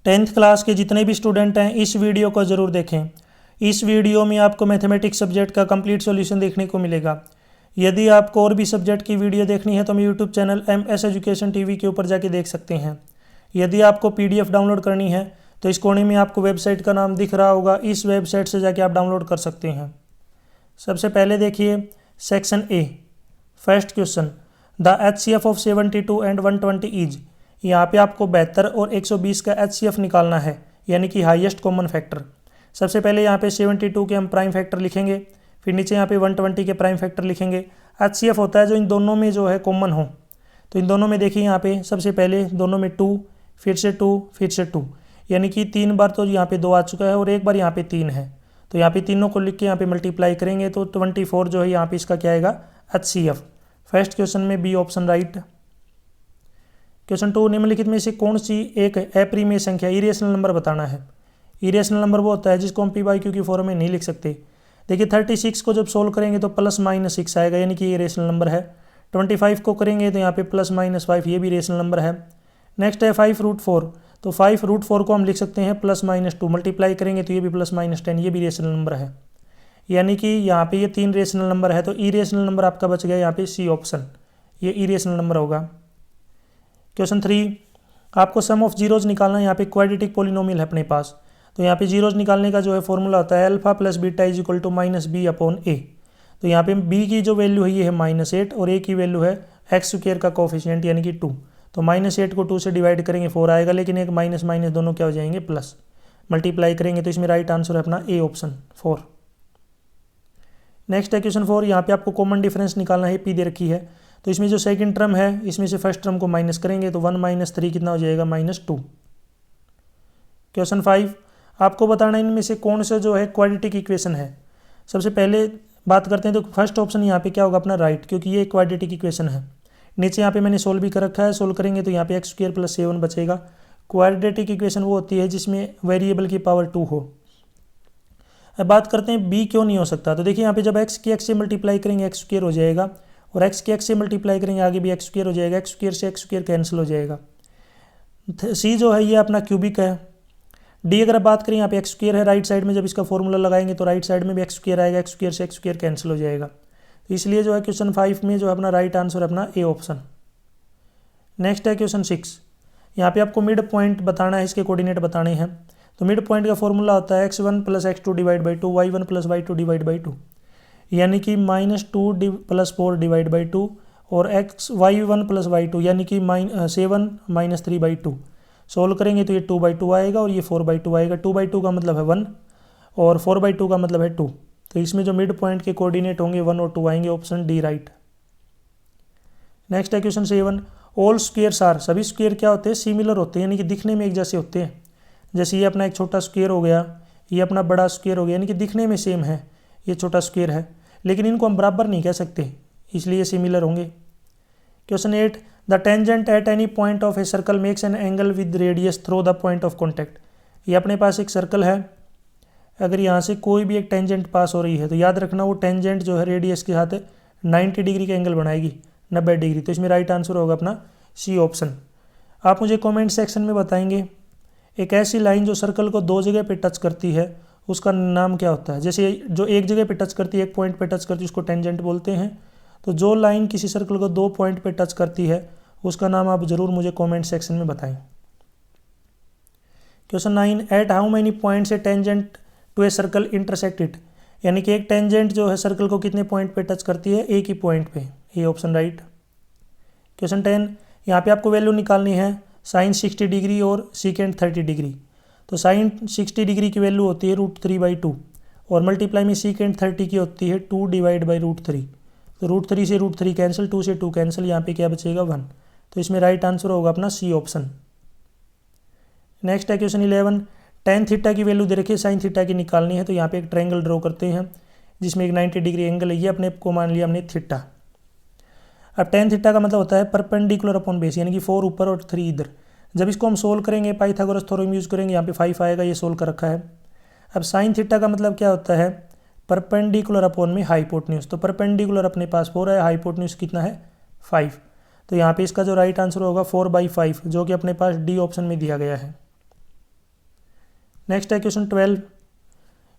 10th class के जितने भी स्टूडेंट हैं इस वीडियो को ज़रूर देखें। इस वीडियो में आपको मैथमेटिक्स सब्जेक्ट का कंप्लीट सॉल्यूशन देखने को मिलेगा। यदि आपको और भी सब्जेक्ट की वीडियो देखनी है तो हम YouTube channel MS education TV के ऊपर जाके देख सकते हैं। यदि आपको PDF डाउनलोड करनी है तो इस कोने में आपको वेबसाइट का नाम दिख रहा होगा, इस वेबसाइट से जाके आप डाउनलोड कर सकते हैं। सबसे पहले देखिए section A, first question, the HCF of 72 and 120 is. यहाँ पे आपको 72 और 120 का HCF निकालना है, यानी कि हाईएस्ट कॉमन फैक्टर। सबसे पहले यहाँ पे 72 के हम प्राइम फैक्टर लिखेंगे, फिर नीचे यहाँ पे 120 के प्राइम फैक्टर लिखेंगे। HCF होता है जो इन दोनों में जो है कॉमन हो, तो इन दोनों में देखिए यहाँ पे सबसे पहले दोनों में 2, फिर से 2, फिर से 2, यानी कि 3 बार तो यहाँ पे 2 आ चुका है और एक बार यहाँ पे 3 है। तो यहाँ पे तीनों को लिख के यहाँ पे मल्टीप्लाई करेंगे तो 24 जो है यहाँ पे इसका क्या आएगा HCF। फर्स्ट क्वेश्चन में बी ऑप्शन राइट। क्वेश्चन 2, निम्नलिखित में से कौन सी एक अप्रिमेय संख्या इरेशनल नंबर बताना है। इरेशनल नंबर वो होता है जिसको हम P/Q की फॉर्म में नहीं लिख सकते। देखिए 36 को जब सोल्व करेंगे तो +-6 आएगा, यानी कि ये इरेशनल नंबर है। 25 को करेंगे तो यहाँ पे +-5, ये भी इरेशनल नंबर है। नेक्स्ट है 5√4, तो 5√4 को हम लिख सकते हैं +-2, मल्टीप्लाई करेंगे तो ये भी +-10, ये भी रेशनल नंबर है। यानी कि यहाँ पे ये 3 रेशनल नंबर है, तो इरेशनल नंबर आपका बच गया यहाँ पे C ऑप्शन, ये इरेशनल नंबर होगा। क्वेश्चन 3, आपको सम ऑफ जीरोज निकालना है। यहाँ पे क्वाड्रेटिक पॉलिनोमियल है अपने पास, तो यहाँ पे जीरोज निकालने का जो है फॉर्मूला होता है α + β = -b/a। तो यहाँ पे b की जो वैल्यू है ये है -8 और a की वैल्यू है x² का कोफिशिएंट यानी कि 2। तो -8 को 2 से डिवाइड करेंगे 4 आएगा, लेकिन एक माइनस माइनस दोनों क्या हो जाएंगे प्लस। मल्टीप्लाई करेंगे तो इसमें राइट आंसर है अपना A ऑप्शन 4। नेक्स्ट है क्वेश्चन 4, यहाँ पे आपको कॉमन डिफरेंस निकालना है, P दे रखी है। तो इसमें जो सेकंड टर्म है इसमें से फर्स्ट टर्म को माइनस करेंगे तो 1 - 3 कितना हो जाएगा -2। क्वेश्चन 5, आपको बताना है इनमें से कौन सा जो है क्वाड्रेटिक इक्वेशन है। सबसे पहले बात करते हैं तो फर्स्ट ऑप्शन यहाँ पे क्या होगा अपना राइट, क्योंकि ये क्वाड्रेटिक इक्वेशन है। नीचे यहाँ पे मैंने सोल्व भी कर रखा है, सोल्व करेंगे तो यहाँ पे x² + 7 बचेगा। क्वाड्रेटिक इक्वेशन वो होती है जिसमें वेरिएबल की पावर 2 हो। अब बात करते हैं b क्यों नहीं हो सकता। तो देखिए यहाँ पे जब x की x से मल्टीप्लाई करेंगे x² हो जाएगा, और x की x से मल्टीप्लाई करेंगे आगे भी x² हो जाएगा, x² से x² कैंसिल हो जाएगा। c जो है ये अपना क्यूबिक है। d अगर आप बात करें यहाँ पे x² है, राइट साइड में जब इसका फॉर्मूला लगाएंगे तो राइट साइड में भी x² आएगा, x² से x² कैंसिल हो जाएगा। तो इसलिए जो है क्वेश्चन 5 में जो है अपना राइट आंसर अपना A ऑप्शन। नेक्स्ट है क्वेश्चन 6, यहाँ पे आपको मिड पॉइंट बताना है, इसके कोऑर्डिनेट बताने हैं। तो मिड पॉइंट का फॉर्मूला होता है x1 + x2 / 2, y1 + y2 / 2, यानी कि -2 + 4 / 2 और y1 + y2 यानी कि 7 - 3/2। सोल्व करेंगे तो ये 2/2 आएगा और ये 4/2 आएगा। 2/2 का मतलब है 1 और 4/2 का मतलब है 2। तो इसमें जो मिड पॉइंट के कोऑर्डिनेट होंगे 1 और 2 आएंगे, ऑप्शन डी राइट। नेक्स्ट है क्वेश्चन 7, ऑल स्क्वेयर्स आर, सभी स्क्वेयर क्या होते हैं सिमिलर होते हैं, यानी कि दिखने में एक जैसे होते हैं। जैसे ये अपना एक छोटा स्क्वेयर हो गया, ये अपना बड़ा स्क्वेयर हो गया, यानी कि दिखने में सेम है, ये छोटा स्क्वेयर है, लेकिन इनको हम बराबर नहीं कह सकते, इसलिए सिमिलर होंगे। Question 8, the tangent at any point of a circle makes an angle with radius through the point of contact. ये अपने पास एक सर्कल है, अगर यहाँ से कोई भी एक टेंजेंट पास हो रही है तो याद रखना वो टेंजेंट जो है रेडियस के साथ 90 डिग्री का एंगल बनाएगी, 90 डिग्री। तो इसमें राइट आंसर होगा अपना C ऑप्शन। आप मुझे कमेंट सेक्शन में बताएंगे एक ऐसी लाइन जो सर्कल को 2 जगह पे टच करती है उसका नाम क्या होता है। जैसे जो एक जगह पे टच करती है, एक पॉइंट पे टच करती है, उसको टेंजेंट बोलते हैं। तो जो लाइन किसी सर्कल को 2 पॉइंट पे टच करती है उसका नाम आप ज़रूर मुझे कॉमेंट सेक्शन में बताएं। Question 9, at how many points a tangent to a circle intersect it, यानी कि एक टेंजेंट जो है सर्कल को कितने पॉइंट पे टच करती है, एक ही पॉइंट पे, ये ऑप्शन राइट। क्वेश्चन 10, यहाँ पे आपको वैल्यू निकालनी है साइन 60 डिग्री और सीकेंट 30 डिग्री। तो साइन 60 डिग्री की वैल्यू होती है √3/2 और मल्टीप्लाई में सीकेंट 30 की होती है 2 / √3। तो √3 से √3 कैंसिल, 2 से 2 कैंसिल, यहाँ पे क्या बचेगा 1। तो इसमें राइट आंसर होगा अपना C ऑप्शन। नेक्स्ट है क्वेश्चन 11, tan थीटा की वैल्यू दे रखी है, साइन थीटा की निकालनी है। तो यहाँ पे एक ट्रायंगल ड्रॉ करते हैं जिसमें एक 90 डिग्री एंगल है, ये अपने को मान लिया हमने थीटा। अब tan थीटा का मतलब होता है परपेंडिकुलर अपॉन बेस, यानी कि 4 ऊपर और 3 इधर। जब इसको हम सोल्व करेंगे पाइथागोरस थ्योरम यूज़ करेंगे, यहाँ पे 5 आएगा, ये सोल्व कर रखा है। अब साइन थीटा का मतलब क्या होता है परपेंडिकुलर अपॉन में हाइपोटेन्यूज। तो परपेंडिकुलर अपने पास 4 है, हाइपोटेन्यूज कितना है 5। तो यहाँ पे इसका जो राइट आंसर होगा 4/5, जो कि अपने पास D ऑप्शन में दिया गया है। नेक्स्ट है क्वेश्चन 12।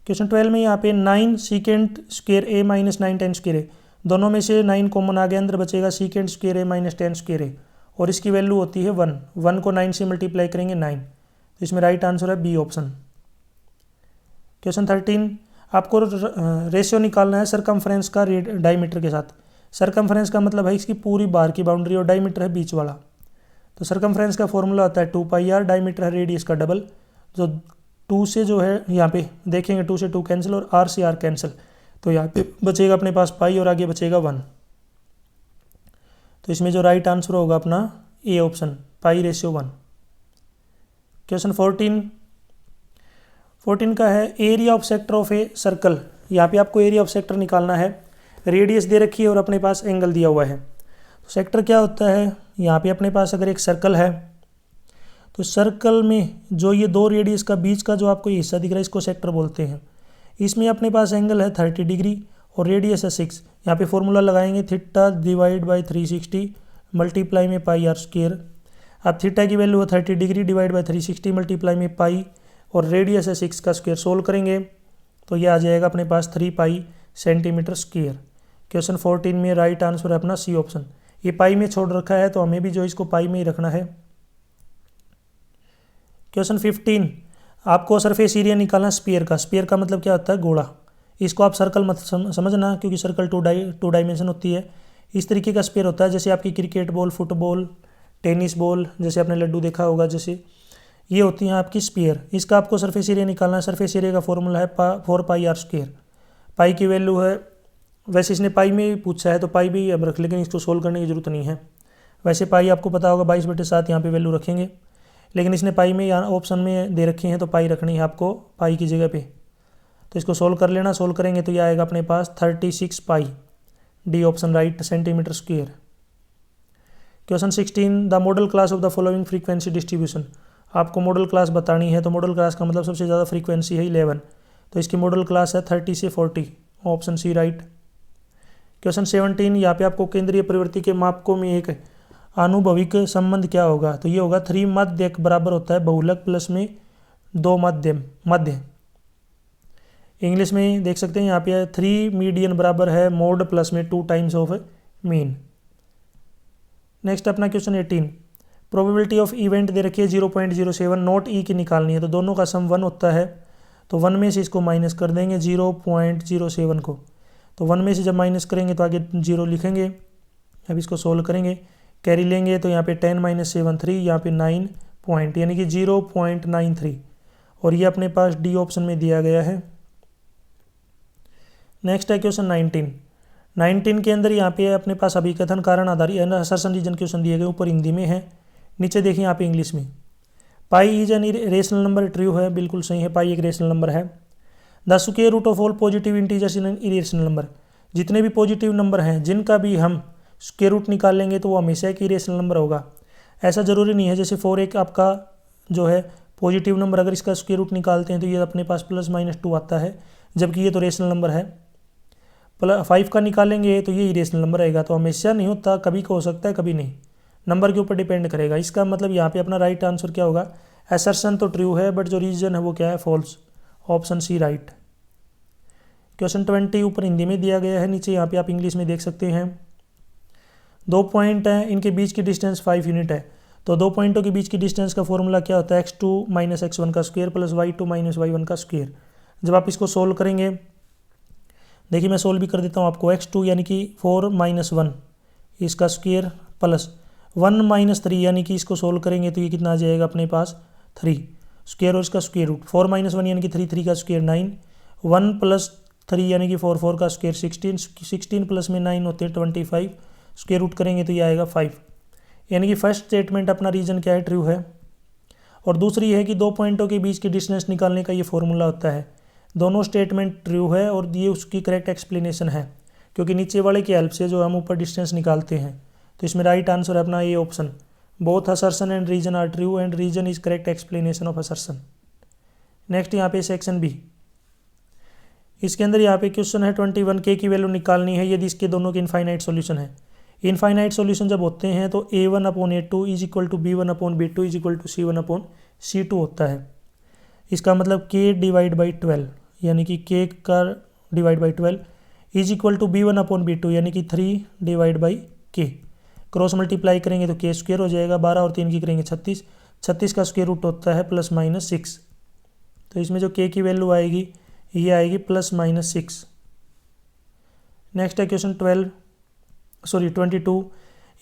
क्वेश्चन 12 में यहाँ पे 9 सीकेंट स्क्वेयर ए माइनस 9 टेन स्क्वेयर ए, दोनों में से 9 कॉमन आ गया, अंदर बचेगा सीकेंट स्क्वेयर ए माइनस 10 स्क्वेयर ए, और इसकी वैल्यू होती है 1। 1 को 9 से मल्टीप्लाई करेंगे 9, तो इसमें राइट आंसर है बी ऑप्शन। क्वेश्चन 13, आपको रेशियो निकालना है सरकमफ्रेंस का डायमीटर के साथ। सरकमफ्रेंस का मतलब है इसकी पूरी बार की बाउंड्री, और डायमीटर है बीच वाला। तो सरकमफ्रेंस का फॉर्मूला होता है 2πr, डायमीटर है रेडियस का डबल। जो 2 से जो है यहाँ पे देखेंगे 2 से 2 कैंसिल और r से r कैंसिल, तो यहाँ पे बचेगा अपने पास पाई और आगे बचेगा 1। तो इसमें जो राइट आंसर होगा अपना ए ऑप्शन, π/1। क्वेश्चन 14 का है area of sector of a circle. यहाँ पे आपको एरिया ऑफ सेक्टर निकालना है, रेडियस दे रखी है और अपने पास एंगल दिया हुआ है। तो सेक्टर क्या होता है, यहाँ पे अपने पास अगर एक सर्कल है तो सर्कल में जो ये 2 रेडियस का बीच का जो आपको ये हिस्सा दिख रहा है इसको सेक्टर बोलते हैं। इसमें अपने पास एंगल है 30 डिग्री और रेडियस है 6। यहाँ पे फॉर्मूला लगाएंगे थीटा डिवाइड बाई 360 मल्टीप्लाई में πr²। अब थीटा की वैल्यू है 30 डिग्री डिवाइड बाई 360 मल्टीप्लाई में पाई, और रेडियस है 6 का स्क्वायर। सोल्व करेंगे तो ये आ जाएगा अपने पास 3π सेंटीमीटर स्क्वायर। क्वेश्चन 14 में राइट आंसर है अपना सी ऑप्शन। ये पाई में छोड़ रखा है तो हमें भी जो इसको पाई में ही रखना है। क्वेश्चन 15, आपको सरफेस एरिया निकालना स्फीयर का। स्फीयर का मतलब क्या होता है, गोला। इसको आप सर्कल मत समझना, क्योंकि सर्कल टू डायमेंशन होती है। इस तरीके का स्फीयर होता है जैसे आपकी cricket ball, football, tennis ball, जैसे आपने लड्डू देखा होगा, जैसे ये होती हैं आपकी स्फीयर। इसका आपको सरफेस एरिया निकालना है। सरफेस एरिया का फॉर्मूला है 4πr²। पाई की वैल्यू है, वैसे इसने पाई में पूछा है तो पाई भी अब रख, लेकिन इसको सोल्व करने की जरूरत नहीं है। वैसे पाई आपको पता होगा 22/7 यहाँ पे वैल्यू रखेंगे, लेकिन इसने पाई में यहाँ ऑप्शन में दे रखी हैं तो पाई रखनी है आपको पाई की जगह पे। तो इसको सोल्व कर लेना, सोल्व करेंगे तो ये आएगा अपने पास 36π, D option right, centimetre square. Question 16, the modal class of the following frequency distribution. आपको मॉडल क्लास बतानी है, तो मॉडल क्लास का मतलब सबसे ज़्यादा फ्रीक्वेंसी है 11, तो इसकी मॉडल क्लास है 30 से 40, ऑप्शन सी राइट। क्वेश्चन 17, यहाँ पे आपको केंद्रीय प्रवृत्ति के मापकों में एक आनुभविक संबंध क्या होगा, तो ये होगा 3 माध्यक बराबर होता है बहुलक प्लस में 2 मध्य। इंग्लिश में देख सकते हैं यहाँ पे 3 मीडियन बराबर है मोड प्लस में 2 टाइम्स ऑफ मीन। नेक्स्ट अपना क्वेश्चन 18, प्रोबेबिलिटी ऑफ इवेंट दे रखी है 0.07, नोट ई की निकालनी है। तो दोनों का सम 1 होता है, तो 1 में से इसको माइनस कर देंगे 0.07 को। तो 1 में से जब माइनस करेंगे तो आगे 0 लिखेंगे। अब इसको सोल्व करेंगे, कैरी लेंगे तो यहाँ पे 10 - 7 3, यहाँ पे 9 पॉइंट यानी कि 0.93, और ये अपने पास डी ऑप्शन में दिया गया है। नेक्स्ट है क्वेश्चन 19 के अंदर यहाँ पे अपने पास अभिकथन कारण आधारित असर्शन रीजन क्वेश्चन दिए गए, ऊपर हिंदी में है, नीचे देखिए यहाँ पे इंग्लिश में। Pi is an rational number, true है, बिल्कुल सही है, पाई एक रेशनल नंबर है। The square root of all positive integers in an irrational number, जितने भी पॉजिटिव नंबर हैं जिनका भी हम स्क्वायर रूट निकालेंगे तो वो हमेशा एक इरेशनल नंबर होगा। ऐसा ज़रूरी नहीं है, जैसे 4 एक आपका जो है पॉजिटिव नंबर, अगर इसका स्क्वायर रूट निकालते हैं तो ये अपने पास +-2 आता है, जबकि ये तो रेशनल नंबर है। 5 का निकालेंगे तो ये इरेशनल नंबर रहेगा। तो हमेशा नहीं होता, कभी का हो सकता है, कभी नहीं, नंबर के ऊपर डिपेंड करेगा। इसका मतलब यहाँ पे अपना राइट आंसर क्या होगा, असर्शन तो ट्रू है बट जो रीजन है वो क्या है, false, option C right. Question 20 ऊपर हिंदी में दिया गया है, नीचे यहाँ पे आप इंग्लिश में देख सकते हैं। 2 पॉइंट हैं, इनके बीच की डिस्टेंस 5 यूनिट है। तो 2 पॉइंटों के बीच की डिस्टेंस का फॉर्मूला क्या होता है, x2 - x1 का स्क्वायर प्लस y2 - y1 का स्क्वायर। जब आप इसको सोल्व करेंगे, देखिए मैं सोल्व भी कर देता हूँ आपको। x2 यानी कि 4 - 1 इसका स्क्वायर प्लस 1 - 3 यानी कि इसको सोल्व करेंगे तो ये कितना आ जाएगा अपने पास 3 स्क्वायर और इसका स्क्वायर रूट। 4 - 1 यानी कि 3 का स्क्वायर 9, 1 + 3 यानी कि 4 का स्क्वायर 16, 16 प्लस में 9 होते हैं 25, स्क्वायर रूट करेंगे तो ये आएगा 5। यानी कि फर्स्ट स्टेटमेंट अपना रीजन क्या है, ट्रू है। और दूसरी है कि 2 पॉइंटों के बीच की डिस्टेंस निकालने का ये फॉर्मूला होता है। दोनों स्टेटमेंट ट्रू है और ये उसकी करेक्ट एक्सप्लेनेशन है, क्योंकि नीचे वाले की हेल्प से जो हम ऊपर डिस्टेंस निकालते हैं। तो इसमें राइट आंसर है अपना ये option, both assertion and reason are true and reason is correct explanation of assertion. Next यहाँ पे सेक्शन बी, इसके अंदर यहाँ पे क्वेश्चन है 21 के की वैल्यू निकालनी है यदि इसके दोनों के इनफाइनाइट सॉल्यूशन है। इनफाइनाइट सॉल्यूशन जब होते हैं तो a1/a2 = b1/b2 = c1/c2 होता है। इसका मतलब k डिवाइड बाई 12 यानी कि k का divide by 12 is equal to b1/b2 यानी कि 3 divide by k। Cross multiply करेंगे तो k स्क्वायर हो जाएगा, 12 और 3 की करेंगे 36, 36 का स्क्वायर रूट होता है +-6। तो इसमें जो k की वैल्यू आएगी ये आएगी +-6। नेक्स्ट है क्वेश्चन 22।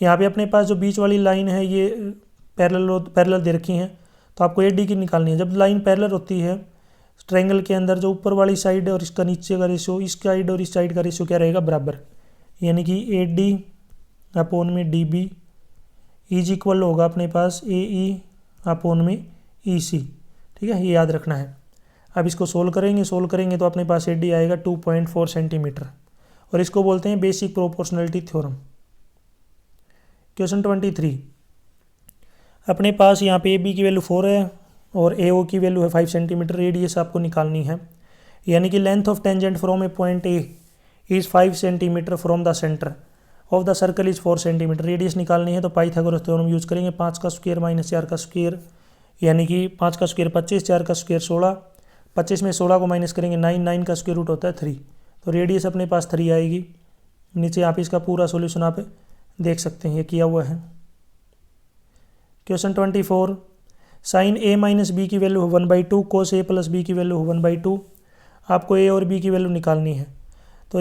यहाँ पे अपने पास जो बीच वाली लाइन है ये पैरेलल दे रखी हैं, तो आपको AD की निकालनी है। जब लाइन पैरेलल होती है ट्रायंगल के अंदर, जो ऊपर वाली साइड और इसका नीचे का रेशियो, इस साइड और इस साइड का रेशियो क्या रहेगा, बराबर। यानी कि AD/DB इज इक्वल होगा अपने पास AE/EC। ठीक है, ये याद रखना है। अब इसको सोल्व करेंगे तो अपने पास AD आएगा 2.4 सेंटीमीटर, और इसको बोलते हैं बेसिक प्रोपोर्शनलिटी थ्योरम। क्वेश्चन 23। अपने पास यहाँ पे AB की वैल्यू 4 है और AO की वैल्यू है 5 सेंटीमीटर। रेडियस आपको निकालनी है, यानी कि length of tangent from A point A is 5 centimetre from the centre of the circle is 4 centimetre. Radius निकालनी है तो पाइथागोरस थ्योरम यूज करेंगे। 5 का स्क्वायर माइनस 4 का स्क्वायर, यानी कि 5 का स्क्वायर 25, 4 का स्क्वायर 16, 25 में 16 को माइनस करेंगे 9, 9 का स्क्वायर रूट होता है 3। तो रेडियस अपने पास 3 आएगी। नीचे आप इसका पूरा सॉल्यूशन आप देख सकते हैं, ये किया हुआ है। क्वेश्चन 24। साइन A-B की वैल्यू 1/2, कोस A + B की वैल्यू 1/2। आपको A और B की वैल्यू निकालनी है। तो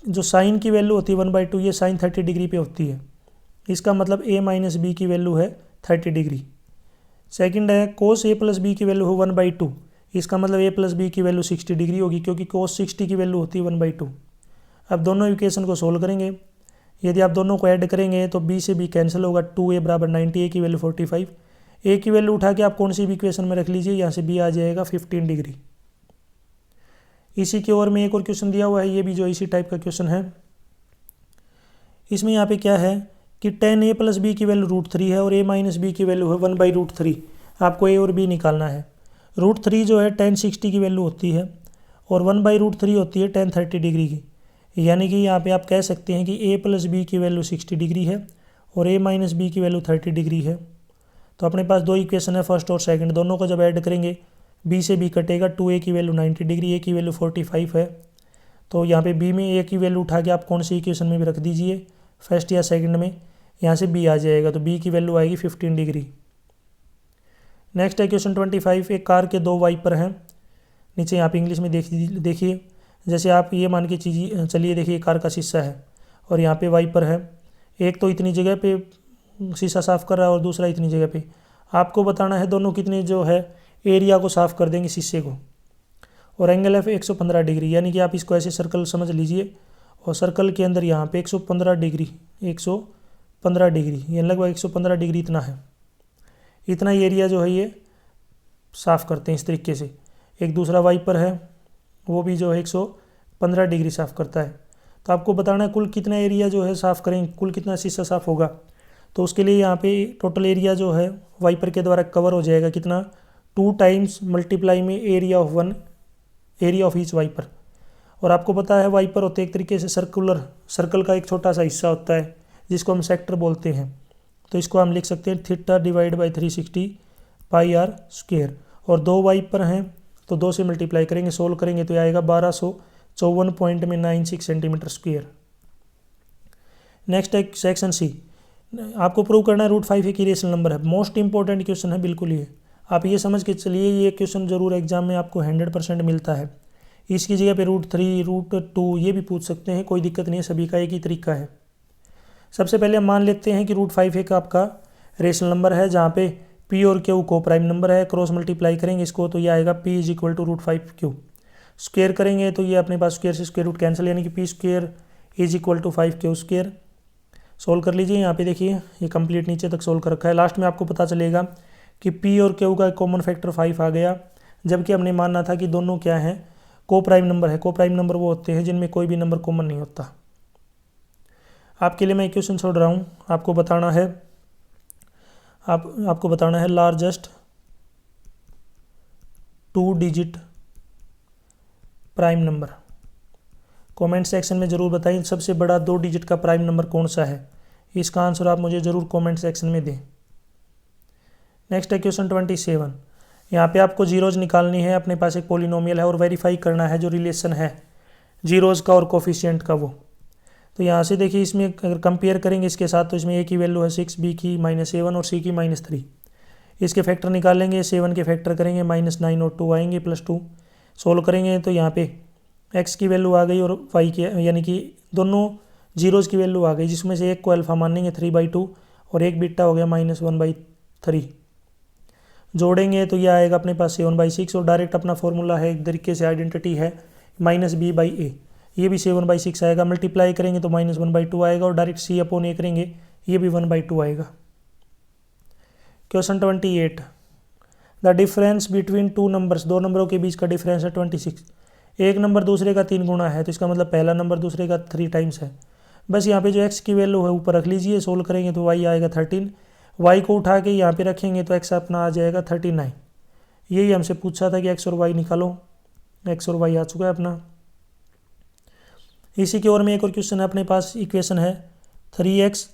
जो साइन की वैल्यू होती है 1/2, ये साइन 30 डिग्री पे होती है। इसका मतलब A - B की वैल्यू है 30 डिग्री। सेकंड है कोस A + B की वैल्यू है 1/2, इसका मतलब A + B की वैल्यू 60 डिग्री होगी, क्योंकि कोस 60 की वैल्यू होती है 1/2। अब दोनों इक्वेशन को सोल्व करेंगे। यदि आप दोनों को ऐड करेंगे तो B से B कैंसिल होगा, 2A = 90, A की वैल्यू 45। A की वैल्यू उठा के आप कौन सी भी इक्वेशन में रख लीजिए, यहाँ से B आ जाएगा 15 डिग्री। इसी के ओर में एक और क्वेश्चन दिया हुआ है, ये भी जो इसी टाइप का क्वेश्चन है। इसमें यहाँ पे क्या है कि tan A + B की वैल्यू √3 है और A - B की वैल्यू है 1/√3। आपको A और B निकालना है। √3 जो है tan 60 की वैल्यू होती है और 1/√3 होती है tan 30 डिग्री की। यानी कि यहाँ पे आप कह सकते हैं कि A + B की वैल्यू 60 डिग्री है और A - B की वैल्यू 30 डिग्री है। तो अपने पास दो इक्वेशन है, फर्स्ट और सेकंड, दोनों को जब ऐड करेंगे B से B कटेगा, 2A की वैल्यू 90 डिग्री, A की वैल्यू 45 है। तो यहाँ पे B में A की वैल्यू उठा के आप कौन सी इक्वेशन में भी रख दीजिए, फर्स्ट या सेकंड में, यहाँ से B आ जाएगा, तो B की वैल्यू आएगी 15 डिग्री। नेक्स्ट है क्वेश्चन 25। एक कार के 2 वाइपर हैं। नीचे यहाँ पे इंग्लिश में देखिए, जैसे आप ये मान के चलिए, देखिए कार का शीशा है और यहाँ पे वाइपर है। एक तो इतनी जगह पे शीशा साफ़ कर रहा है और दूसरा इतनी जगह पे। आपको बताना है दोनों कितने जो है एरिया को साफ़ कर देंगे शीशे को, और एंगल है 115 डिग्री। यानी कि आप इसको ऐसे सर्कल समझ लीजिए, और सर्कल के अंदर यहाँ पे 115 डिग्री, 115 डिग्री, ये लगभग 115 डिग्री इतना है। इतना एरिया जो है ये साफ़ करते हैं इस तरीके से। एक दूसरा वाइपर है, वो भी जो है 115 डिग्री साफ़ करता है। तो आपको बताना है कुल कितना एरिया जो है साफ़ करेंगे, कुल कितना शीशा साफ़ होगा। तो उसके लिए यहाँ पे टोटल एरिया जो है वाइपर के द्वारा कवर हो जाएगा कितना, 2 टाइम्स मल्टीप्लाई में एरिया ऑफ ईच वाइपर। और आपको पता है वाइपर होते एक तरीके से सर्कल का एक छोटा सा हिस्सा होता है जिसको हम सेक्टर बोलते हैं। तो इसको हम लिख सकते हैं θ/360 πr²। और 2 वाइपर हैं तो 2 से मल्टीप्लाई करेंगे, सोल्व करेंगे तो आएगा 1254.96 सेंटीमीटर स्क्वायर। नेक्स्ट है सेक्शन C। आपको प्रूव करना है √5 एक इरेशनल नंबर है। मोस्ट इंपॉर्टेंट क्वेश्चन है बिल्कुल ये। आप ये समझ के चलिए, ये क्वेश्चन जरूर एग्जाम में आपको 100% मिलता है। इसकी जगह पे √3, √2 ये भी पूछ सकते हैं, कोई दिक्कत नहीं है, सभी का एक ही तरीका है। सबसे पहले हम मान लेते हैं कि √5 एक आपका रेशनल नंबर है जहाँ पे P और Q को प्राइम नंबर है। क्रॉस मल्टीप्लाई करेंगे इसको तो ये आएगा P = √5Q। स्क्वेयर करेंगे तो ये अपने पास स्क्वेयर से स्क्वेयर रूट कैंसिल, यानी कि P² = 5Q²। सोल्व कर लीजिए। यहाँ पे देखिए ये कंप्लीट नीचे तक सोल्व कर रखा है। लास्ट में आपको पता चलेगा कि P और Q का कॉमन फैक्टर 5 आ गया, जबकि हमने मानना था कि दोनों क्या हैं, को प्राइम नंबर है। को प्राइम नंबर वो होते हैं जिनमें कोई भी नंबर कॉमन नहीं होता। आपके लिए मैं इक्वेशन छोड़ रहा हूँ। आपको बताना है largest 2 digit prime number. Comment section में ज़रूर बताएं सबसे बड़ा 2 डिजिट का प्राइम नंबर कौन सा है। इसका आंसर आप मुझे ज़रूर कमेंट सेक्शन में दें। नेक्स्ट है क्वेश्चन 27। यहाँ पे आपको जीरोज निकालनी है, अपने पास एक पॉलिनोमियल है और वेरीफाई करना है जो रिलेशन है जीरोज़ का और कोफिशिएंट का वो। तो यहाँ से देखिए इसमें अगर कंपेयर करेंगे इसके साथ तो इसमें ए की वैल्यू है 6, बी की -7 और सी की -3। इसके फैक्टर निकालेंगे, 7 के फैक्टर करेंगे -9 और 2 आएंगे +2। सोल्व करेंगे तो यहाँ पे एक्स की वैल्यू आ गई और वाई की, यानी कि दोनों जीरोज़ की वैल्यू आ गई, जिसमें से एक को अल्फ़ा मानेंगे 3/2 और एक बीटा हो गया -1/3। जोड़ेंगे तो ये आएगा अपने पास 7/6 और डायरेक्ट अपना फॉर्मूला है, एक तरीके से आइडेंटिटी है -b/a। ये भी 7/6 आएगा, मल्टीप्लाई करेंगे तो -1/2 आएगा और डायरेक्ट c/a करेंगे ये भी 1/2 आएगा। Question 28, the difference between two numbers, दो नंबरों के बीच का डिफरेंस है 26। एक नंबर दूसरे का 3 गुना है तो इसका मतलब पहला नंबर दूसरे का 3 टाइम्स है। बस यहाँ पे जो x की वैल्यू है ऊपर रख लीजिए, सोल्व करेंगे तो y आएगा 13, y को उठा के यहाँ पे रखेंगे तो x अपना आ जाएगा 39। यही हमसे पूछा था कि x और y निकालो, x और y आ चुका है अपना। इसी की ओर में एक और क्वेश्चन है अपने पास, इक्वेशन है 3x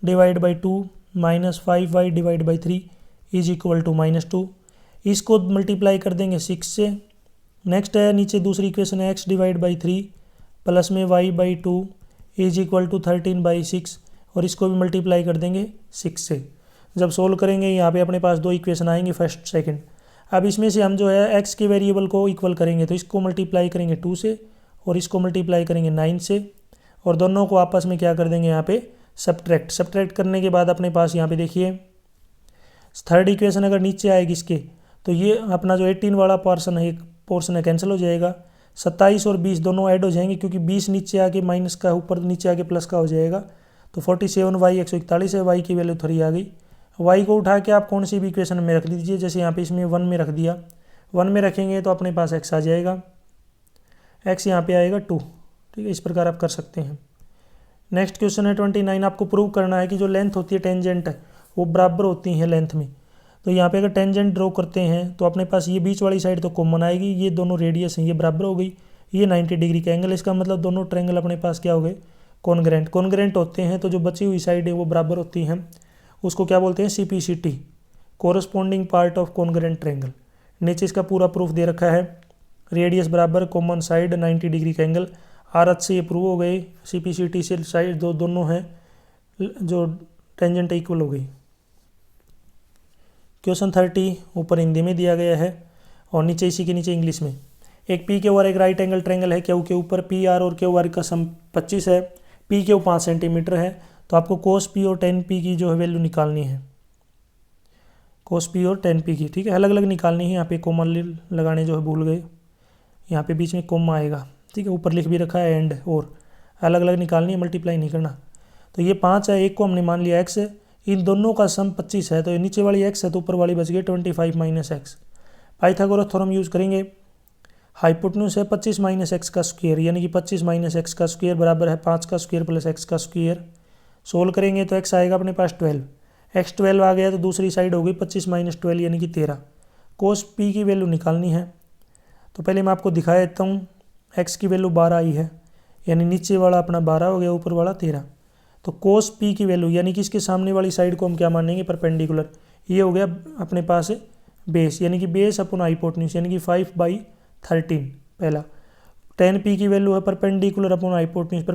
divide by 2 -5y divide by 3 is equal to -2। इसको मल्टीप्लाई कर देंगे 6 से। नेक्स्ट है नीचे दूसरी इक्वेशन है x डिवाइड बाई 3 प्लस में y/2 इज इक्वल टू 13/6 और इसको भी मल्टीप्लाई कर देंगे 6 से। जब सोल्व करेंगे यहाँ पे अपने पास दो इक्वेशन आएंगे, फर्स्ट सेकंड। अब इसमें से हम जो है x के वेरिएबल को इक्वल करेंगे तो इसको मल्टीप्लाई करेंगे 2 से और इसको मल्टीप्लाई करेंगे 9 से और दोनों को आपस में क्या कर देंगे यहाँ पे सब्ट्रैक्ट करने के बाद अपने पास यहाँ पे देखिए थर्ड इक्वेशन अगर नीचे आएगी इसके तो ये अपना जो 18 वाला पोर्शन है, एक पोर्शन है कैंसिल हो जाएगा। 27 और 20 दोनों ऐड हो जाएंगे क्योंकि 20 नीचे आके माइनस का, ऊपर नीचे आके प्लस का हो जाएगा। तो 47y 141 है, y की वैल्यू 3 आ गई। y को उठा के आप कौन सी भी इक्वेशन में रख लीजिए, जैसे यहाँ पे इसमें 1 में रख दिया, 1 में रखेंगे तो अपने पास x आ जाएगा, x यहाँ पे आएगा 2। ठीक है, इस प्रकार आप कर सकते हैं। नेक्स्ट क्वेश्चन है 29, आपको प्रूव करना है कि जो लेंथ होती है टेंजेंट है वो बराबर होती है लेंथ में। तो यहाँ पे अगर टेंजेंट ड्रॉ करते हैं तो अपने पास ये बीच वाली साइड तो कॉमन आएगी, ये दोनों रेडियस हैं ये बराबर हो गई, ये 90 डिग्री का एंगल, इसका मतलब दोनों ट्रायंगल अपने पास क्या हो गए, कॉन्ग्रेंट होते हैं। तो जो बची हुई साइड है वो बराबर होती हैं, उसको क्या बोलते हैं, CPCT, corresponding part of congruent triangle. नीचे इसका पूरा प्रूफ दे रखा है, रेडियस बराबर, कॉमन साइड 90 डिग्री का एंगल। आर से ये प्रूव हो गए, CPCT से साइड दोनों हैं जो टेंजेंट इक्वल हो गई। क्वेश्चन 30 ऊपर हिंदी में दिया गया है और नीचे इसी के नीचे इंग्लिश में। एक पी के ऊपर एक राइट एंगल ट्रायंगल है, क्यू के ऊपर PR और QR का सम 25 है, पी के 5 सेंटीमीटर है। तो आपको कोस P और tan P की जो है वैल्यू निकालनी है, कोस P और tan P की। ठीक है, अलग अलग निकालनी है। यहाँ पे कोमा लगाने जो है भूल गए, यहाँ पे बीच में कोमा आएगा। ठीक है, ऊपर लिख भी रखा है एंड, और अलग अलग निकालनी है, मल्टीप्लाई नहीं करना। तो ये 5 है, एक को हमने मान लिया x है, इन दोनों का सम 25 है, तो ये नीचे वाली x है तो ऊपर वाली बच गई 25 - x। पाइथागोरस थ्योरम यूज़ करेंगे, हाइपोटेन्यूज है 25 - x का स्क्वायर, यानी कि 25 - x का स्क्वायर बराबर है 5 का स्क्वायर प्लस x का स्क्वायर। सोल्व करेंगे तो x आएगा अपने पास 12, x 12 आ गया तो दूसरी साइड हो गई 25 - 12 यानी कि 13। कोस P की वैल्यू निकालनी है, तो पहले मैं आपको दिखा देता हूँ। x की वैल्यू 12 आई है, यानी नीचे वाला अपना 12 हो गया, ऊपर वाला 13। तो कोस P की वैल्यू, यानी कि इसके सामने वाली साइड को हम क्या मानेंगे, परपेंडिकुलर। ये हो गया अपने पास बेस, यानी कि बेस अपॉन हाइपोटेन्यूज, यानी कि 5/13 पहला। tan P की वैल्यू है perpendicular upon hypotenuse,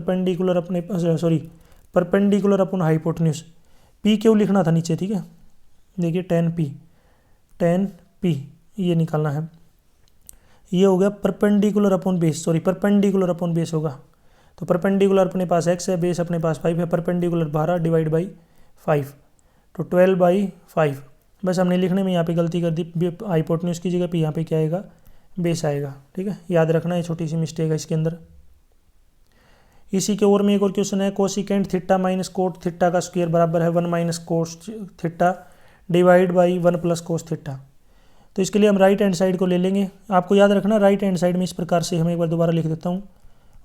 perpendicular upon hypotenuse. P क्यों लिखना था नीचे, ठीक है। देखिए tan P ये निकालना है, ये हो गया perpendicular upon base, perpendicular upon base होगा। तो परपेंडिकुलर अपने पास x है, बेस अपने पास 5 है, परपेंडिकुलर 12 डिवाइड बाई 5, तो 12/5। बस हमने लिखने में यहाँ पे गलती कर दी, हाइपोटेन्यूज की जगह पे यहाँ पे क्या आएगा, बेस आएगा। ठीक है, याद रखना है, छोटी सी मिस्टेक है इसके अंदर। इसी के ओर में एक और क्वेश्चन है, cosecant theta minus cot theta का स्क्वायर बराबर है 1 - cos theta divide by 1 + cos theta. तो इसके लिए हम राइट हैंड साइड को ले लेंगे। आपको याद रखना राइट हैंड साइड में इस प्रकार से, हम एक बार दोबारा लिख देता हूँ,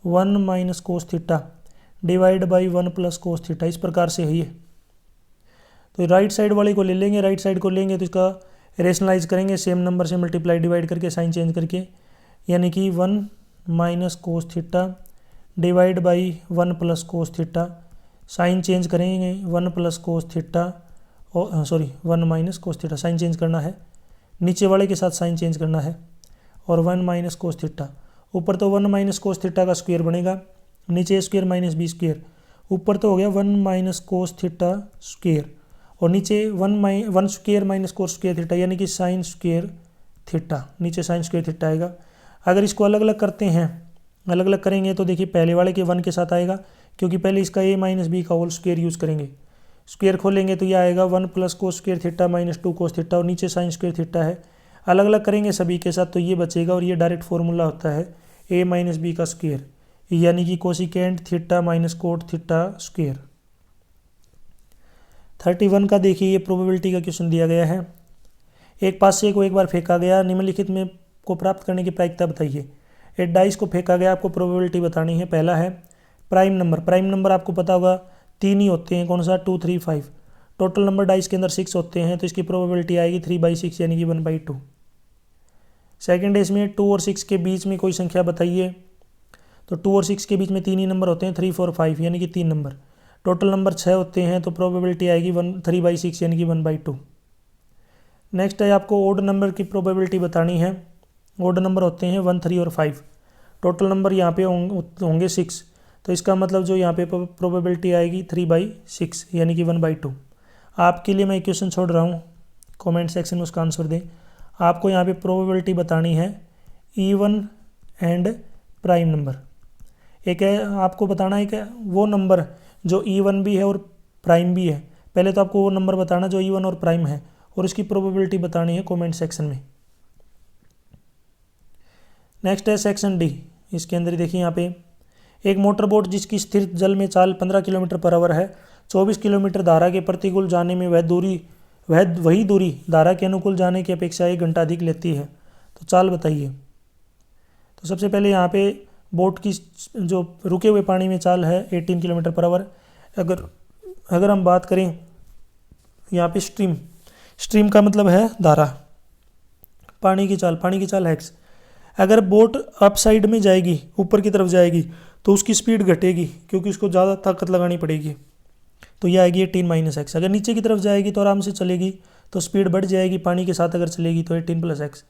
1 - cos theta divide by 1 + cos theta, इस प्रकार से है ये। तो राइट साइड वाले को ले लेंगे, राइट साइड को लेंगे तो इसका रेशनलाइज करेंगे, सेम नंबर से मल्टीप्लाई डिवाइड करके, साइन चेंज करके, यानी कि 1 - cos theta divide by 1 + cos theta, sign change करेंगे 1 + cos theta, 1 - cos theta, sign change करना है नीचे वाले के साथ साइन चेंज करना है, और 1 माइनस कोस थीटा। ऊपर तो 1 माइनस कोस थीटा का स्क्वायर बनेगा, नीचे स्क्वायर माइनस बी स्क्वायर। ऊपर तो हो गया 1 माइनस कोस थीटा स्क्वायर, और नीचे 1 square minus cos square theta, यानी कि साइन स्क्वायर थीटा। नीचे साइन स्क्वायर थीटा आएगा। अगर इसको अलग अलग करते हैं, अलग अलग करेंगे तो देखिए पहले वाले के 1 के साथ आएगा, क्योंकि पहले इसका a माइनस बी का होल स्क्वायर यूज़ करेंगे। स्क्वायर खोलेंगे तो ये आएगा 1 plus cos square theta minus 2 cos theta, और नीचे साइन स्क्वायर थीटा है। अलग अलग करेंगे सभी के साथ तो ये बचेगा, और ये डायरेक्ट फॉर्मूला होता है a माइनस बी का स्क्वायर, यानी कि cosecant theta minus cot theta square. 31 का देखिए ये प्रोबेबिलिटी का क्वेश्चन दिया गया है। एक पासे को एक बार फेंका गया, निम्नलिखित में को प्राप्त करने की प्रायिकता बताइए। एक डाइस को फेंका गया, आपको प्रोबेबिलिटी बतानी है। पहला है प्राइम नंबर। प्राइम नंबर आपको पता होगा 3 ही होते हैं, कौन सा, 2 3 5। टोटल नंबर डाइस के अंदर 6 होते हैं, तो इसकी प्रोबेबिलिटी आएगी 3/6, यानी कि 1/2। सेकेंड है इसमें 2 और 6 के बीच में कोई संख्या बताइए, तो 2 और 6 के बीच में 3 ही नंबर होते हैं, 3 4 5, यानी कि 3 नंबर। टोटल नंबर 6 होते हैं, तो प्रोबेबिलिटी आएगी 3/6, यानी कि 1/2। नेक्स्ट है आपको ओड नंबर की प्रोबेबिलिटी बतानी है। ओड नंबर होते हैं 1 3 और 5। टोटल नंबर यहाँ पे होंगे 6, तो इसका मतलब जो यहाँ पे प्रोबेबिलिटी आएगी 3/6, यानी कि 1/2। आपके लिए मैं क्वेश्चन छोड़ रहा हूँ, कमेंट सेक्शन में उसका आंसर दें। आपको यहाँ पे प्रोबेबिलिटी बतानी है इवन एंड प्राइम नंबर। एक है आपको बताना है कि वो नंबर जो इवन भी है और प्राइम भी है। पहले तो आपको वो नंबर बताना जो इवन और प्राइम है, और उसकी प्रोबेबिलिटी बतानी है कमेंट सेक्शन में। नेक्स्ट है सेक्शन डी। इसके अंदर देखिए यहाँ पे एक मोटर बोट जिसकी स्थिर जल में चाल 15 किलोमीटर पर आवर है, 24 किलोमीटर धारा के प्रतिकूल जाने में वही दूरी धारा के अनुकूल जाने की अपेक्षा 1 घंटा अधिक लेती है, तो चाल बताइए। तो सबसे पहले यहाँ पे बोट की जो रुके हुए पानी में चाल है 18 किलोमीटर पर आवर। अगर हम बात करें यहाँ पे स्ट्रीम का मतलब है धारा, पानी की चाल है x। अगर बोट अप साइड में जाएगी, ऊपर की तरफ जाएगी, तो उसकी स्पीड घटेगी, क्योंकि उसको ज़्यादा ताकत लगानी पड़ेगी, तो ये आएगी 18 - x। अगर नीचे की तरफ जाएगी तो आराम से चलेगी, तो स्पीड बढ़ जाएगी, पानी के साथ अगर चलेगी तो 18 + x।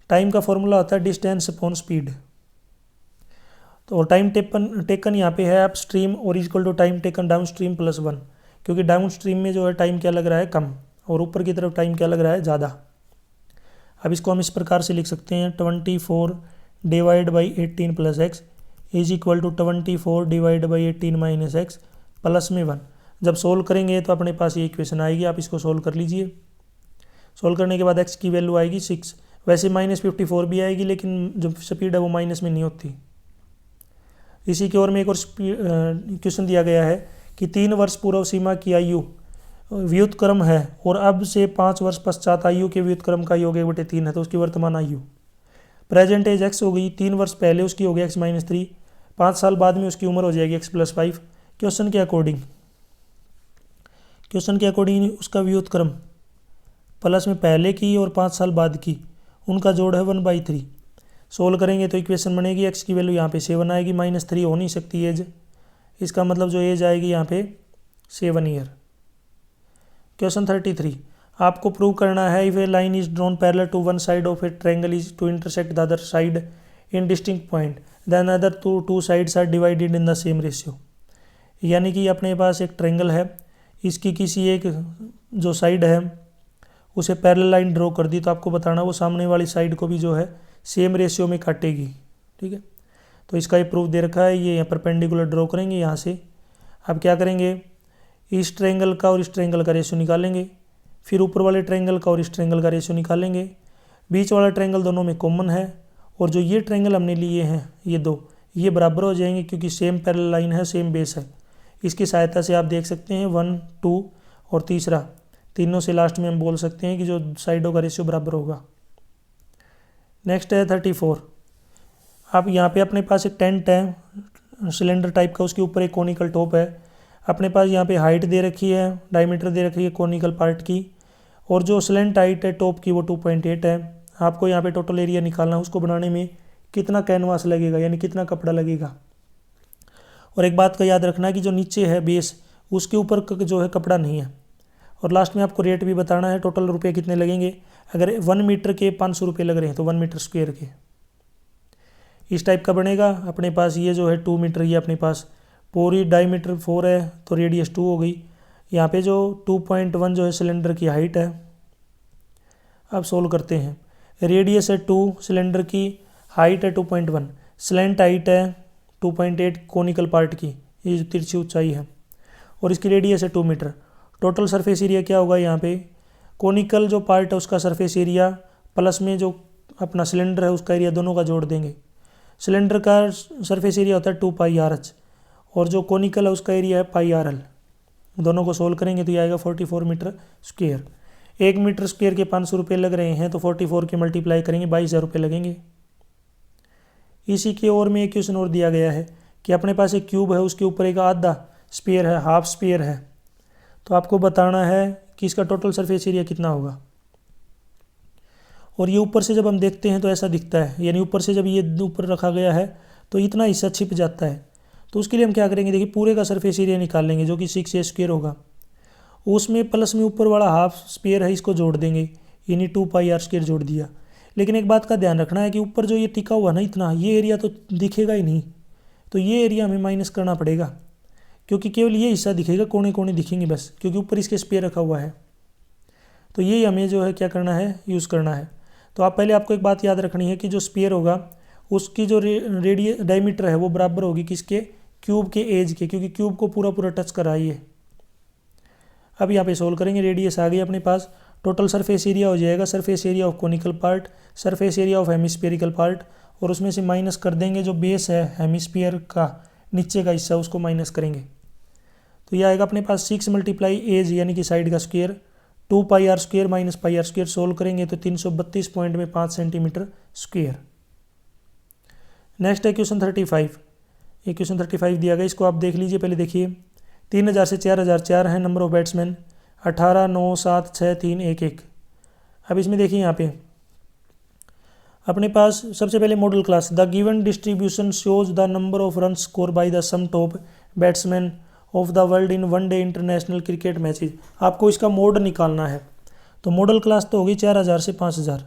टाइम का फॉर्मूला होता है डिस्टेंस अपॉन स्पीड। तो टाइम टेकन यहाँ पे है अप स्ट्रीम और equal to time taken downstream +1, क्योंकि डाउन स्ट्रीम में जो है टाइम क्या लग रहा है कम, और ऊपर की तरफ टाइम क्या लग रहा है ज़्यादा। अब इसको हम इस प्रकार से लिख सकते हैं 24 divide by 18 + x is equal to 24 divide by 18 - x plus में 1। जब सोल्व करेंगे तो अपने पास ये इक्वेशन आएगी, आप इसको सोल्व कर लीजिए। सोल्व करने के बाद x की वैल्यू आएगी 6। वैसे -54 भी आएगी, लेकिन जो स्पीड है वो माइनस में नहीं होती। इसी की ओर में एक और क्वेश्चन दिया गया है कि 3 वर्ष पूर्व सीमा की आयु व्युत्क्रम है, और अब से 5 वर्ष पश्चात आयु के व्युत्क्रम का योग 1/3 है, तो उसकी वर्तमान आयु प्रेजेंट एज x हो गई। 3 वर्ष पहले उसकी हो गई x - 3, 5 साल बाद में उसकी उम्र हो जाएगी x + 5। क्वेश्चन के अकॉर्डिंग उसका व्युत्क्रम प्लस में पहले की और 5 साल बाद की, उनका जोड़ है 1/3। सोल्व करेंगे तो इक्वेशन बनेगी x की वैल्यू यहाँ पे 7 आएगी, -3 हो नहीं सकती एज, इसका मतलब जो एज आएगी यहाँ पे 7 ईयर। क्वेश्चन 33, आपको प्रूव करना है if a line is drawn parallel to one side of a triangle is to intersect the other side in distinct point then other two sides are divided in the same ratio. यानी कि अपने पास एक triangle है, इसकी किसी एक जो side है उसे पैरेलल लाइन ड्रॉ कर दी, तो आपको बताना वो सामने वाली साइड को भी जो है सेम रेशियो में काटेगी। ठीक है, तो इसका ये प्रूफ दे रखा है। ये यहाँ परपेंडिकुलर ड्रॉ करेंगे यहाँ से। अब क्या करेंगे, इस ट्रायंगल का और इस ट्रायंगल का रेशियो निकालेंगे, फिर ऊपर वाले ट्रायंगल का और इस ट्रायंगल का रेशियो निकालेंगे। बीच वाला ट्रायंगल दोनों में कॉमन है, और जो ये ट्रायंगल हमने लिए हैं ये दो, ये बराबर हो जाएंगे, क्योंकि सेम पैरेलल लाइन है, सेम बेस है। इसकी सहायता से आप देख सकते हैं 1 2 और तीसरा, तीनों से लास्ट में हम बोल सकते हैं कि जो साइडों का रेशियो बराबर होगा। नेक्स्ट है 34। अब यहाँ पे अपने पास एक टेंट है सिलेंडर टाइप का, उसके ऊपर एक कोनिकल टॉप है। अपने पास यहाँ पे हाइट दे रखी है, डायमीटर दे रखी है कोनिकल पार्ट की, और जो स्लेंट हाइट है टॉप की वो 2.8 है। आपको यहाँ पे टोटल एरिया निकालना है, उसको बनाने में कितना कैनवास लगेगा, यानी कितना कपड़ा लगेगा। और एक बात का याद रखना कि जो नीचे है बेस, उसके ऊपर जो है कपड़ा नहीं है। और लास्ट में आपको रेट भी बताना है, टोटल रुपये कितने लगेंगे। अगर 1 मीटर के 500 रुपये लग रहे हैं तो 1 मीटर स्क्वायर के इस टाइप का बनेगा। अपने पास ये जो है 2 मीटर, ये अपने पास पूरी डायमीटर 4 है तो रेडियस 2 हो गई। यहाँ पे जो 2.1 जो है सिलेंडर की हाइट है। अब सोल्व करते हैं। रेडियस है 2, सिलेंडर की हाइट है 2.1, स्लैंट हाइट है 2.8 कोनिकल पार्ट की, ये जो तिरछी ऊंचाई है, और इसकी रेडियस है 2 मीटर। टोटल सरफेस एरिया क्या होगा यहाँ पे, कोनिकल जो पार्ट है उसका सरफेस एरिया प्लस में जो अपना सिलेंडर है उसका एरिया, दोनों का जोड़ देंगे। सिलेंडर का सरफेस एरिया होता है 2πRh और जो कोनिकल है उसका एरिया है πRl। दोनों को सोल्व करेंगे तो ये आएगा 44 मीटर स्क्वायर। 1 मीटर स्क्वायर के 500 रुपये लग रहे हैं तो 44 के मल्टीप्लाई करेंगे 22,000 रुपये लगेंगे। इसी की ओर में एक क्वेश्चन और दिया गया है कि अपने पास एक क्यूब है, उसके ऊपर एक आधा स्पेयर है, हाफ स्पेयर है, तो आपको बताना है कि इसका टोटल सरफेस एरिया कितना होगा। और ये ऊपर से जब हम देखते हैं तो ऐसा दिखता है, यानी ऊपर से जब ये ऊपर रखा गया है तो इतना हिस्सा छिप जाता है। तो उसके लिए हम क्या करेंगे, देखिए पूरे का सरफेस एरिया निकाल लेंगे जो कि 6a स्क्वायर होगा। उसमें प्लस में ऊपर वाला हाफ स्पेयर है इसको जोड़ देंगे, यानी 2πr स्क्वायर जोड़ दिया। लेकिन एक बात का ध्यान रखना है कि ऊपर जो ये टिका हुआ ना इतना, ये एरिया तो दिखेगा ही नहीं, तो ये एरिया हमें माइनस करना पड़ेगा क्योंकि केवल ये हिस्सा दिखेगा, कोने कोने दिखेंगे बस, क्योंकि ऊपर इसके स्पेयर रखा हुआ है। तो ये हमें जो है क्या करना है, यूज़ करना है। तो आपको एक बात याद रखनी है कि जो स्पेयर होगा उसकी जो डायमीटर है वो बराबर होगी किसके, क्यूब के एज के, क्योंकि क्यूब को पूरा पूरा टच करा है। अब यहाँ पे सोल्व करेंगे, रेडियस आ गई अपने पास। टोटल सरफेस एरिया हो जाएगा surface area of conical part, surface area of hemispherical part, और उसमें से माइनस कर देंगे जो बेस है हेमिस्फीयर का नीचे का हिस्सा उसको माइनस करेंगे। तो ये आएगा अपने पास 6 × एज यानी कि साइड का square, 2πr square minus πr square, solve करेंगे तो 332.5 सेंटीमीटर स्क्वायर। नेक्स्ट है क्वेश्चन 35। ये क्वेश्चन 35 दिया गया, इसको आप देख लीजिए। पहले देखिए 3000 से 4004 है नंबर ऑफ बैट्समैन, 18, 9, 7, 6, 3, 1, 1। अब इसमें देखिए यहाँ पे अपने पास सबसे पहले model class, the given distribution shows the number of run score by the some top batsman of the world in one day international cricket matches. आपको इसका मोड निकालना है। तो मॉडल क्लास तो होगी 4000 से 5000।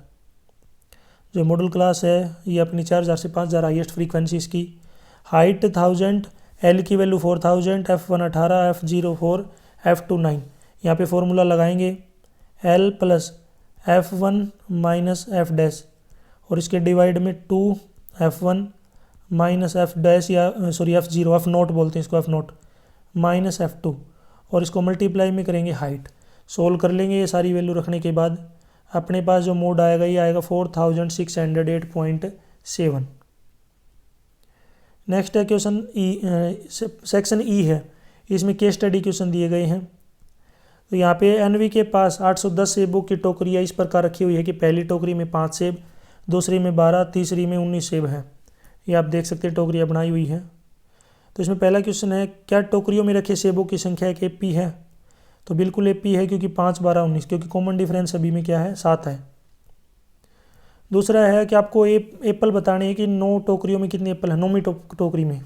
जो मॉडल क्लास है ये अपनी 4000 से 5000 हाईएस्ट फ्रीक्वेंसी इसकी, हाइट 1000, एल की वैल्यू 4000, F1 18, F0 4, F2 9। यहाँ पे फॉर्मूला लगाएंगे L plus F1 minus F dash, और इसके डिवाइड में 2 F1 माइनस F डैश, या सॉरी F0, F नोट बोलते हैं इसको, F नोट माइनस F2, और इसको मल्टीप्लाई में करेंगे हाइट। सोल्व कर लेंगे ये सारी वैल्यू रखने के बाद अपने पास जो मोड आएगा ये आएगा 4608.7। नेक्स्ट है क्वेश्चन ई, सेक्शन ई है, इसमें केस स्टडी क्वेश्चन दिए गए हैं। तो यहाँ पे एनवी के पास 810 सेबों की टोकरियाँ इस प्रकार रखी हुई है कि पहली टोकरी में 5 सेब, दूसरी में 12, तीसरी में 19 सेब है। ये आप देख सकते हैं टोकरियाँ बनाई हुई हैं। तो इसमें पहला क्वेश्चन है, क्या टोकरियों में रखे सेबों की संख्या एक एपी है? तो बिल्कुल एपी है, क्योंकि 5, 12, 19, क्योंकि कॉमन डिफरेंस अभी में क्या है, 7 है। दूसरा है कि आपको एप्पल बताने हैं कि 9 टोकरियों में कितने एप्पल है। 9वीं टोकरी में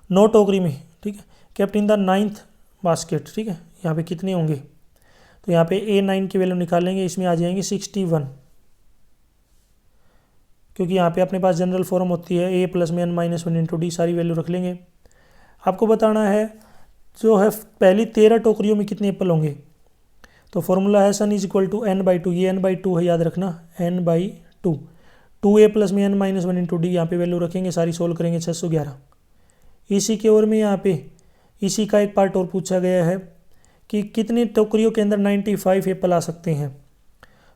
9 टोकरी में, ठीक है, kept in the 9th basket, ठीक है, यहाँ पे कितने होंगे। तो यहाँ पे A9 की वैल्यू निकालेंगे, इसमें आ जाएंगे 61, क्योंकि यहाँ पे अपने पास जनरल फॉर्म होती है A प्लस में n माइनस 1 इंटू डी, सारी वैल्यू रख लेंगे। आपको बताना है जो है पहली 13 टोकरियों में कितने एप्पल होंगे। तो फॉर्मूला है सन इज इक्वल टू n/2, ये n/2 है, याद रखना n/2, 2a प्लस में n माइनस 1 इंटू डी, यहाँ पे वैल्यू रखेंगे, सारी सोल्व करेंगे 611। इसी के ओर में यहाँ पे इसी का एक पार्ट और पूछा गया है कि कितनी टोकरियों के अंदर 95 एप्पल आ सकते हैं।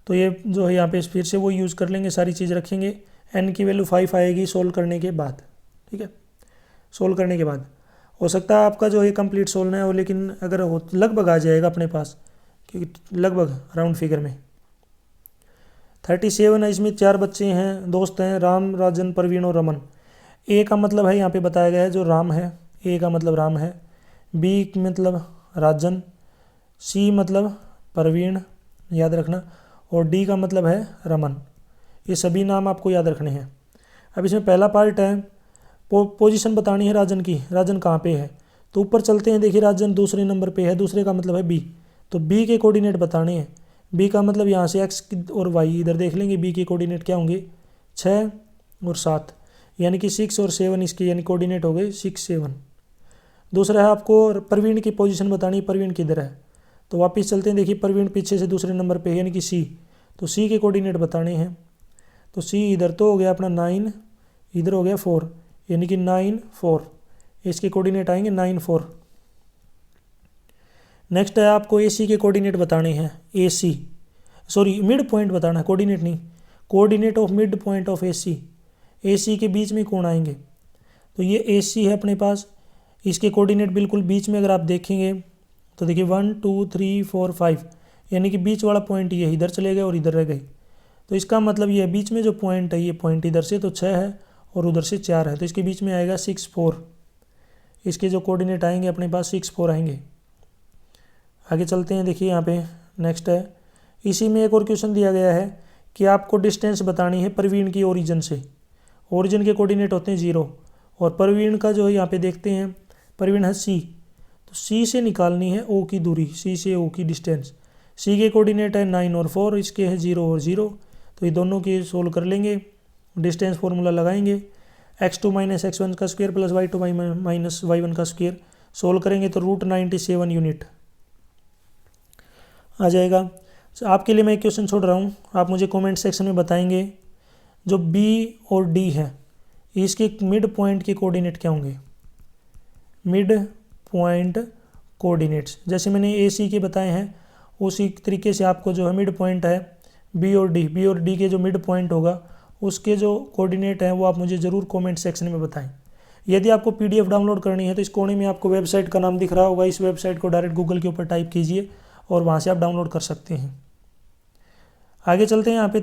तो ये जो है यहाँ पे फिर से वो यूज़ कर लेंगे, सारी चीज़ रखेंगे, n की वैल्यू 5 आएगी सोल्व करने के बाद, ठीक है। सोल्व करने के बाद हो सकता है आपका जो है कंप्लीट सोल्व है, लेकिन अगर हो लगभग आ जाएगा अपने पास, क्योंकि लगभग राउंड फिगर में 37 है। इसमें 4 बच्चे हैं, दोस्त हैं, राम, राजन, परवीन और रमन। ए का मतलब है यहाँ पे बताया गया है जो राम है, ए का मतलब राम है, बी मतलब राजन, सी मतलब परवीन, याद रखना, और डी का मतलब है रमन। ये सभी नाम आपको याद रखने हैं। अब इसमें पहला पार्ट है पोजीशन बतानी है राजन की, राजन कहाँ पे है। तो ऊपर चलते हैं, देखिए राजन दूसरे नंबर पे है, दूसरे का मतलब है बी, तो बी के कोऑर्डिनेट बताने हैं। बी का मतलब यहाँ से एक्स और वाई इधर देख लेंगे, बी के कोऑर्डिनेट क्या होंगे 6 और 7, यानी कि 6 और 7 इसके यानी कोऑर्डिनेट हो गए 6 7। दूसरा है आपको प्रवीण की पोजीशन बतानी, प्रवीण किधर है, तो वापस चलते हैं। देखिए प्रवीण पीछे से दूसरे नंबर पे है यानी कि सी, तो सी के कोऑर्डिनेट बताने हैं। तो सी इधर तो हो गया अपना 9, इधर हो गया 4, यानी कि 9 4, इसके कोऑर्डिनेट आएंगे 9 4। नेक्स्ट है आपको ए सी के कोऑर्डिनेट बताने हैं, A C sorry mid point बताना है, कोऑर्डिनेट नहीं, coordinate of mid point of A C के बीच में कौन आएंगे, तो ये ए सी है अपने पास, इसके कोऑर्डिनेट बिल्कुल बीच में अगर आप देखेंगे तो देखिए 1 2 3 4 5, यानी कि बीच वाला पॉइंट ये इधर चले गए और इधर रह गए, तो इसका मतलब ये बीच में जो पॉइंट है, ये पॉइंट इधर से तो 6 है और उधर से 4 है, तो इसके बीच में आएगा 6 4, इसके जो कोऑर्डिनेट आएंगे अपने पास 6 4 आएंगे। आगे चलते हैं। देखिए यहाँ पे नेक्स्ट है, इसी में एक और क्वेश्चन दिया गया है कि आपको डिस्टेंस बतानी है प्रवीण की ओरिजिन से, ओरिजिन के कोऑर्डिनेट होते हैं 0 और प्रवीण का जो है यहाँ पे देखते हैं, प्रवीण है सी, तो सी से निकालनी है ओ की दूरी, सी से ओ की डिस्टेंस, सी के कोऑर्डिनेट है 9 और 4, इसके है 0 और 0, तो ये दोनों की सोल्व कर लेंगे, डिस्टेंस फार्मूला लगाएंगे, x2 माइनस x1 का square plus y2 minus y1 का स्क्वायर, सोल्व करेंगे तो √97 यूनिट आ जाएगा। आपके लिए मैं एक क्वेश्चन छोड़ रहा हूँ, आप मुझे कमेंट सेक्शन में बताएंगे जो B और D है इसके मिड पॉइंट के कोऑर्डिनेट क्या होंगे, मिड पॉइंट कोऑर्डिनेट्स जैसे मैंने AC के बताए हैं उसी तरीके से आपको जो है मिड पॉइंट है B और D के जो मिड पॉइंट होगा उसके जो कोऑर्डिनेट हैं वो आप मुझे ज़रूर कमेंट सेक्शन में बताएं। यदि आपको PDF डाउनलोड करनी है तो इस कोने में आपको वेबसाइट का नाम दिख रहा होगा, इस वेबसाइट को डायरेक्ट गूगल के ऊपर टाइप कीजिए और वहाँ से आप डाउनलोड कर सकते हैं। आगे चलते हैं यहाँ पे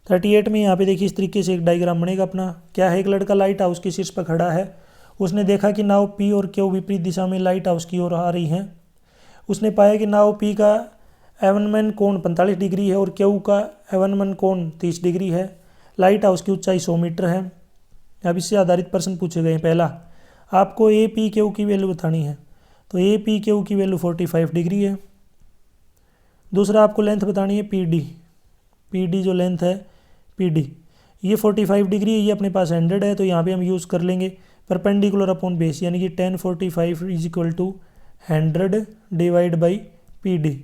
38 में यहाँ पे देखिए इस तरीके से एक डायग्राम बनेगा अपना, क्या है, एक लड़का लाइट हाउस के शीर्ष पर खड़ा है, उसने देखा कि नाव P और Q विपरीत दिशा में लाइट हाउस की ओर आ रही हैं। उसने पाया कि नाव P का एवनमैन कोण 45 डिग्री है और Q का एवनमैन कोण 30 डिग्री है। लाइट हाउस की ऊंचाई 100 मीटर है। अब इससे आधारित प्रश्न पूछे गए हैं। पहला, आपको APQ की वैल्यू बतानी है, तो APQ की वैल्यू 45 डिग्री है। दूसरा, आपको लेंथ बतानी है PD जो लेंथ है PD ये 45 डिग्री है, ये अपने पास 100 है, तो यहाँ पे हम यूज़ कर लेंगे परपेंडिकुलर अपॉन बेस, यानी कि 1045 is equal to 100 divide by PD।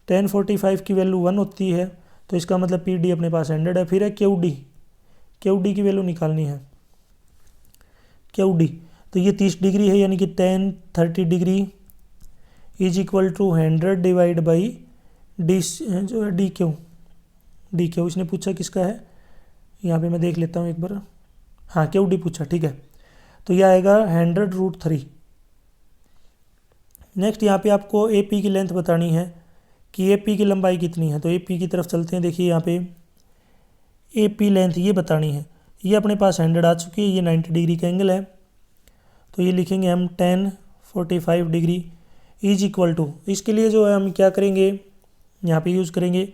1045 की वैल्यू 1 होती है, तो इसका मतलब PD अपने पास 100 है। फिर है QD की वैल्यू निकालनी है, QD तो ये 30 डिग्री है, यानी कि 1030 degree is equal to 100 divide by D जो है DQ इसने पूछा किसका है, यहाँ पे मैं देख लेता हूँ एक बार, हाँ QD पूछा, ठीक है, तो यह आएगा 100√3। नेक्स्ट यहाँ पे आपको AP की लेंथ बतानी है कि AP की लंबाई कितनी है, तो AP की तरफ चलते हैं। देखिए यहाँ पे AP लेंथ ये बतानी है, ये अपने पास 100 आ चुकी है, ये 90 डिग्री का एंगल है, तो ये लिखेंगे हम 1045 डिग्री इज इक्वल टू, इसके लिए जो है हम क्या करेंगे, यहाँ पे यूज़ करेंगे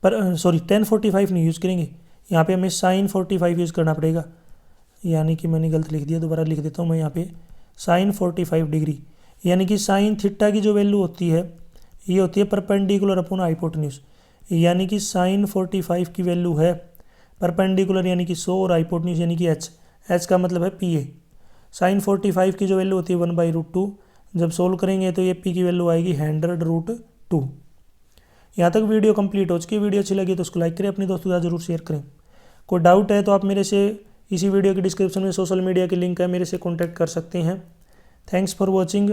1045 नहीं यूज़ करेंगे, यहाँ पे हमें sin 45 यूज़ करना पड़ेगा, यानी कि मैंने गलत लिख दिया, दोबारा लिख देता हूँ मैं यहाँ पे sin 45 डिग्री, यानी कि साइन थीटा की जो वैल्यू होती है ये होती है परपेंडिकुलर अपॉन हाइपोटेन्यूज, यानी कि sin 45 की वैल्यू है परपेंडिकुलर यानी कि 100 और हाइपोटेन्यूज यानी कि h का मतलब है PA। sin 45 की जो वैल्यू होती है 1/√2, जब सोल्व करेंगे तो ये P की वैल्यू आएगी 100√2। यहाँ तक वीडियो कंप्लीट हो चुकी है। वीडियो अच्छी लगी तो उसको लाइक करें, अपने दोस्तों के साथ जरूर शेयर करें। कोई डाउट है तो आप मेरे से इसी वीडियो के डिस्क्रिप्शन में सोशल मीडिया की लिंक है, मेरे से कॉन्टैक्ट कर सकते हैं। Thanks for watching.